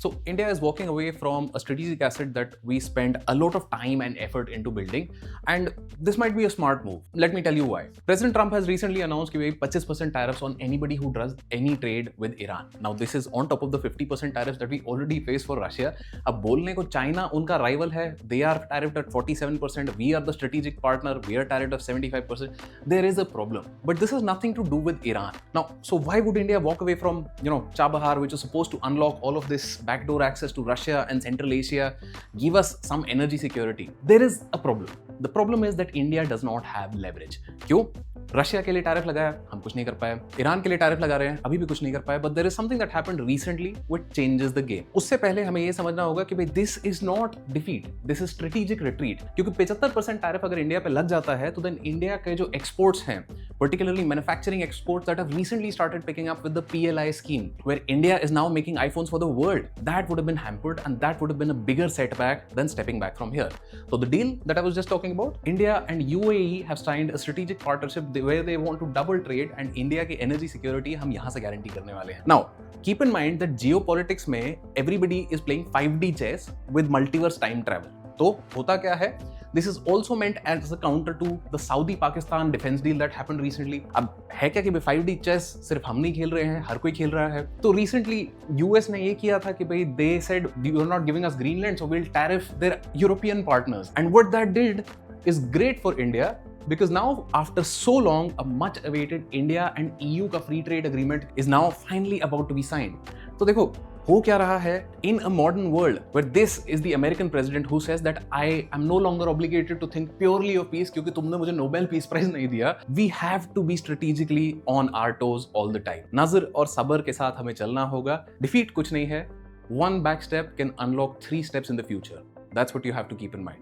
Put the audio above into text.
So India is walking away from a strategic asset that we spend a lot of time and effort into building, and this might be a smart move. Let me tell you why. President Trump has recently announced कि 25% tariffs on anybody who does any trade with Iran. Now this is on top of the 50% tariffs that we already face for Russia. अब बोलने को China उनका rival है, they are tariffed at 47%, we are the strategic partner, we are tariffed at 75%. There is a problem, but this has nothing to do with Iran. Now, so why would India walk away from Chabahar, which is supposed to unlock all of this backdoor access to Russia and Central Asia, give us some energy security? There is a problem. The problem is that India does not have leverage. क्यों? Russia के लिए tariff लगाया, हम कुछ नहीं कर पाए. Iran के लिए टैरिफ लगा रहे हैं, अभी भी कुछ नहीं कर पाए. But there is something that happened recently which changes the game. उससे पहले हमें ये समझना होगा कि भाई this is not defeat, this is strategic retreat. क्योंकि 75% टैरिफ अगर इंडिया पे लग जाता है तो देन इंडिया के जो एक्सपोर्ट्स हैं, particularly manufacturing exports that have recently started picking up with the PLI scheme, where India is now making iPhones for the world, that would have been hampered and that would have been a bigger setback than stepping back from here. So the deal that I was just talking about, India and UAE have signed a strategic partnership where they want to double trade and India की energy security हम यहाँ से guarantee करने वाले हैं. Now, keep in mind that geopolitics में everybody is playing 5D chess with multiverse time travel. तो होता क्या है? This is also meant as a counter to the Saudi-Pakistan defense deal that happened recently. अब है क्या कि 5D chess सिर्फ हम नहीं खेल रहे हैं, हर कोई खेल रहा है. तो recently US ने ये किया था कि भाई they said you are not giving us Greenland, so we'll tariff their European partners. And what that did is great for India, because now after so long a much awaited India and EU का free trade agreement is now finally about to be signed. तो देखो हो क्या रहा है in a modern world where this is the American president who says that I am no longer obligated to think purely of peace क्योंकि तुमने मुझे Nobel Peace Prize नहीं दिया. We have to be strategically on our toes all the time. नज़र और सब्र के साथ हमें चलना होगा. Defeat कुछ नहीं है. One back step can unlock 3 steps in the future. That's what you have to keep in mind.